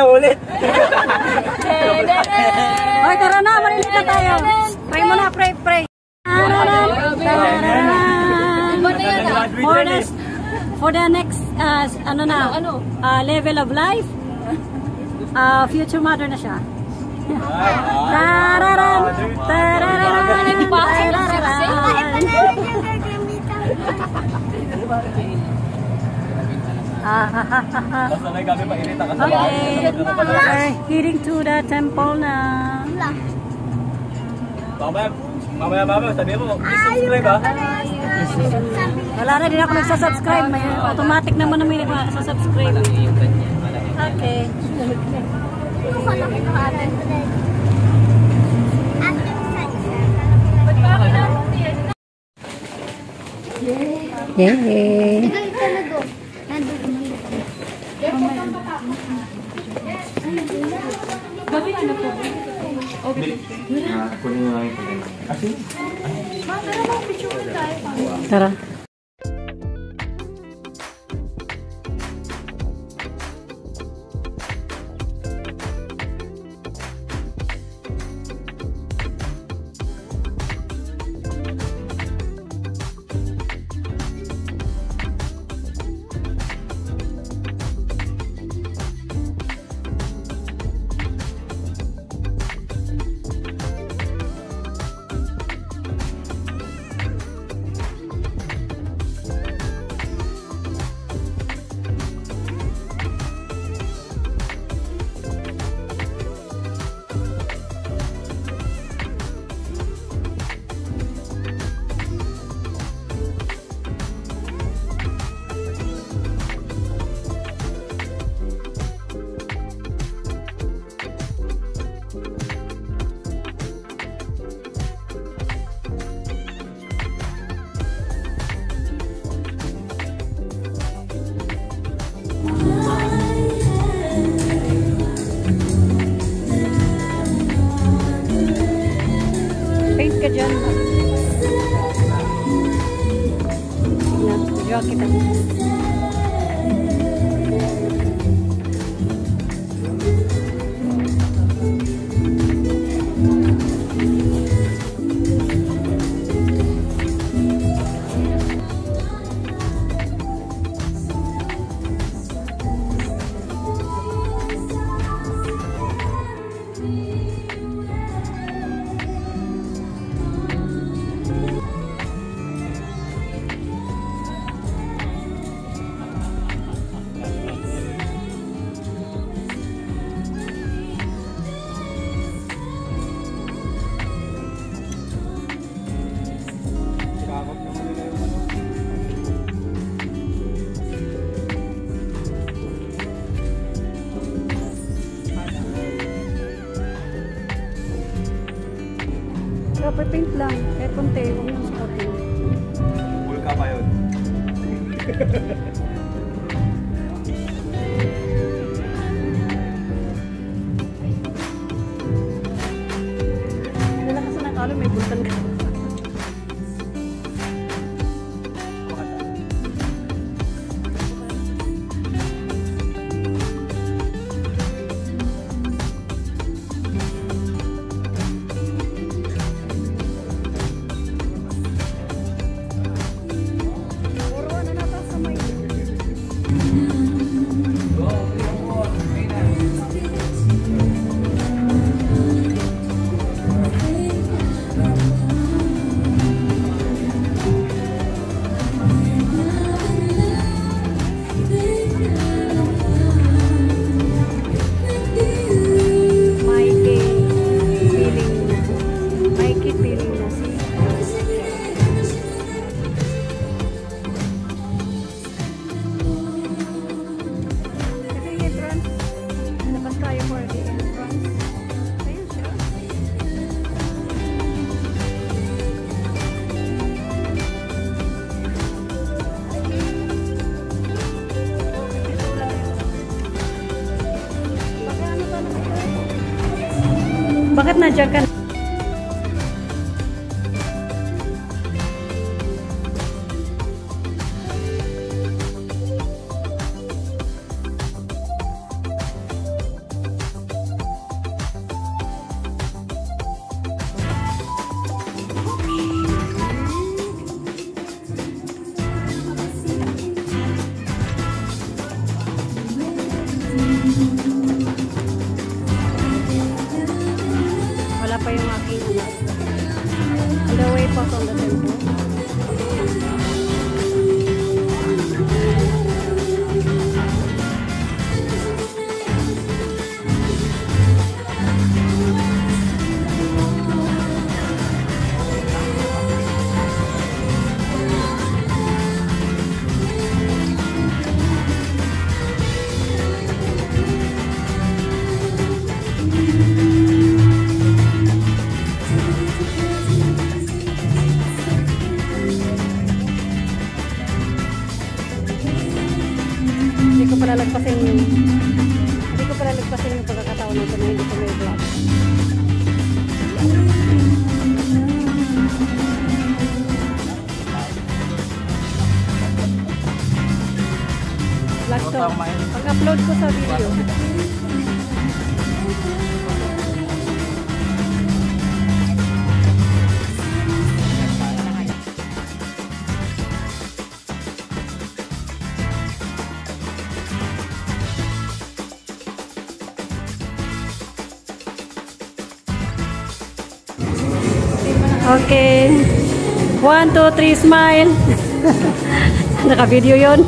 Ulit. Hoy, tara na, malilita na tayo. Pray mo na, pray. For the next, level of life, future mother na siya. Okay, heading to the temple na. Mamaya, sabi mo, subscribe ha? Wala na din ako nagsasubscribe. May automatic naman na may nagsasubscribe. Okay. Yay! Tara. Paint ka dyan. Video kita. Paint lang, kahit konti, huwag nyo sukotin. Full ka pa yun. Lalakas na nakalo, may bulkan ka. Bakit nandiyan ka? Wala pa yung aking on the way pa from the temple. Hindi ko pala lagpasin yung pagkakataon nito na hindi ko may vlog. Vlog to. Pag-upload ko sa video. Okay. 1, 2, 3, smile. Naka-video yun.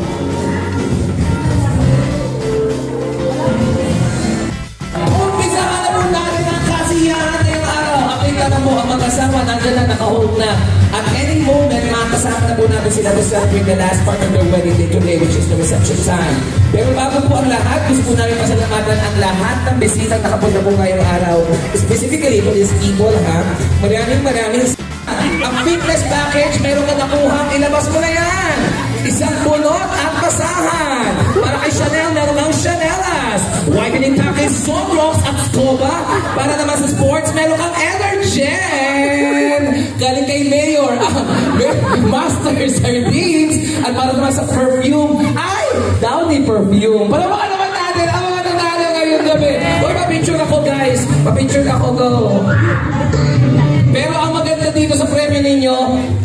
Umpisa ka na po natin ang kasiyahan ngayong araw. Apita na mo ang mag-asawa. Nandiyan na naka-hold na. At any moment, makakasama na po natin sila to celebrate the last part of their wedding day today, which is the reception time. Pero bago po ang lahat, gusto po namin pasalamatan ang lahat ng bisitang nakapunta po ngayong araw. Specifically for these people, ha? Maraming ang fitness package, meron ka nakuha, ilabas mo na yan! Isang bunot at basahan! Para kay Chanel, meron kang Chanelas! Whitening package, Sunrocks at Scoba! Para naman sa sports, meron kang Energen! Galing kay Mayor, Master Sardines! At para naman sa perfume, ay! Downy perfume! Palabakan naman natin! Ang mga nanalo ngayong gabi! Uy, mapicture ako guys! Mapicture ako, go! Pero ang maganda dito sa premyo ninyo,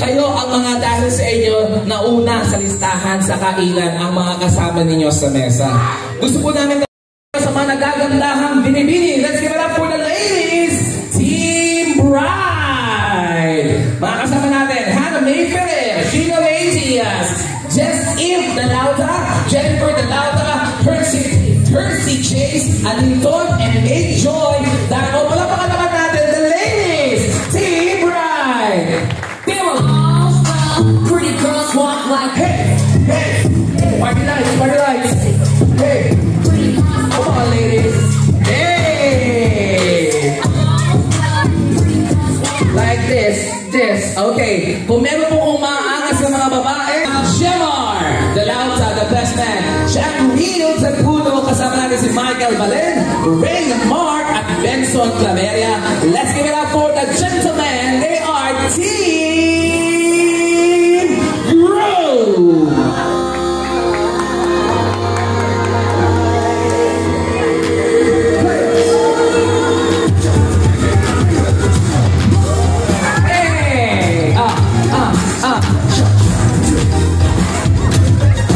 kayo ang mga dahil sa inyo nauna sa listahan sa kailan ang mga kasama ninyo sa mesa. Gusto po namin sa mga nagagandahang binibini. Let's give it up for the ladies! Team Bride! Mga kasama natin, Hannah May Perez, Gina Matias, Jess Eve Dalauta, Jennifer Dalauta, Percy Chase, Alinton, and Nate Joy. Dahil wala pa ka naman natin, the ladies! Team Bride! Come on! Pretty girls walk like hey, hey! Party lights, party lights! Hey! Come on, ladies! Hey! Like this. Okay. Kung meron po kong maaangas sa mga babae, Shemar Dalauta, the best man. Jacqueline Taguno, kasama natin si Michael Balen, Ray Mark, at Benson Claveria. Let's give it up for the gentlemen. They are Team Groove.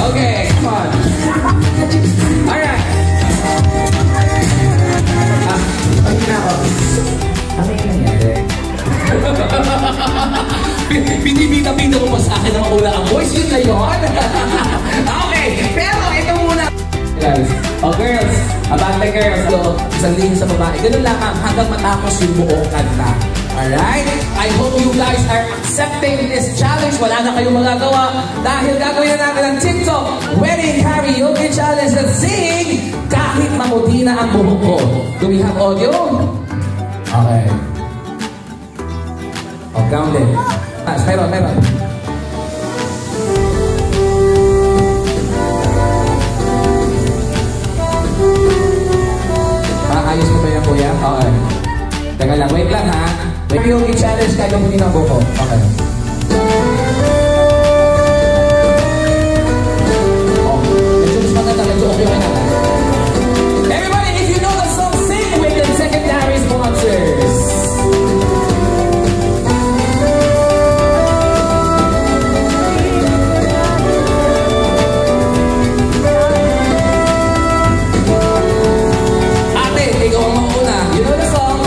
Okay, come on. Alright. Binibita-bita mo pa sa akin na maula ang voice. Yun na yun. Okay, pero ito muna. Guys, girls, abante girls. So, isang linis sa babae. Ganun lang hanggang matapos yung buong kanta. Alright? I hope you guys are accepting this challenge. Wala na kayong magagawa dahil gagawin na natin ang TikTok Wedding Karaoke Challenge at sing kahit mamuti na ang buhok ko. Do we have audio? Okay. Oh, grounded. Meron. Ayos mo ba yan, kuya? Okay. Teka lang, wait lang ha. Wait yung i-challenge kayo kung hindi na buko. Okay. Oh, medyo mas maganda, medyo okay na. Everybody, if you know the song, sing with the secondary sponsors. Ate, ikaw ang mauna. You know the song?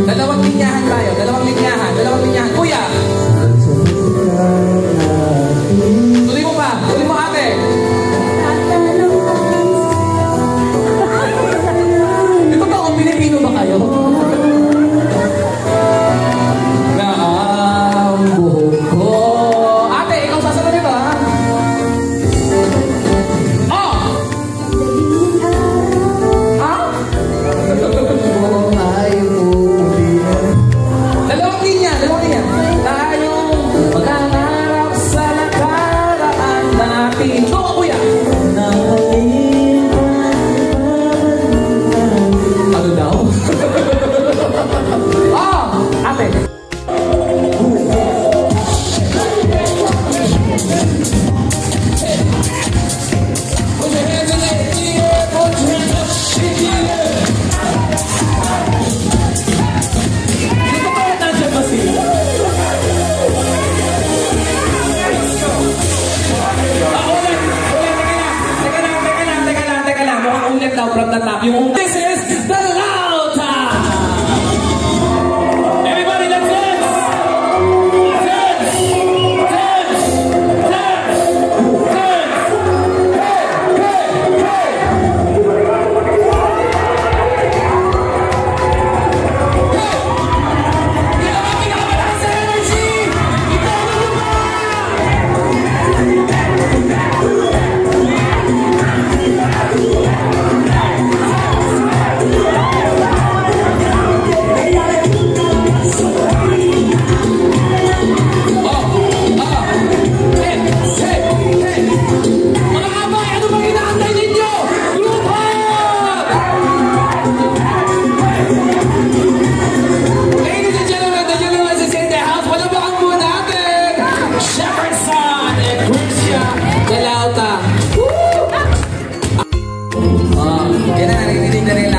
Dalawang linyahan tayo. Dalawang linyahan. Dalawang linyahan. Kuya! Tuloy mo pa. Tuloy mo ate. Ito ba kung Pilipino ba kayo? Na ang buhok ko. Ate, ikaw sasagot ito ha? Oh! Ha? Dalawang linya, dalawang linya. Tayong maghanap sa nakaraan natin. Ito ka, kuya. Ano daw? Oh, ate. Put your hands in the air, put your hands up, shake it. Dito ba nandiyan ba sila? Teka lang. Mukhang ulit daw from the top. This is the loud time. Everybody, let's dance. Dance. Dance. Dance. Dance. Hey. Pinamamalakas sa energy. Ito ang lupa. Mga kabay, ano bang inaantay ninyo? Grupo! Ladies and gentlemen, the universe is in the house. Palabakan po natin Jefferson and Christian De Lauta. Yan na, narinig na rin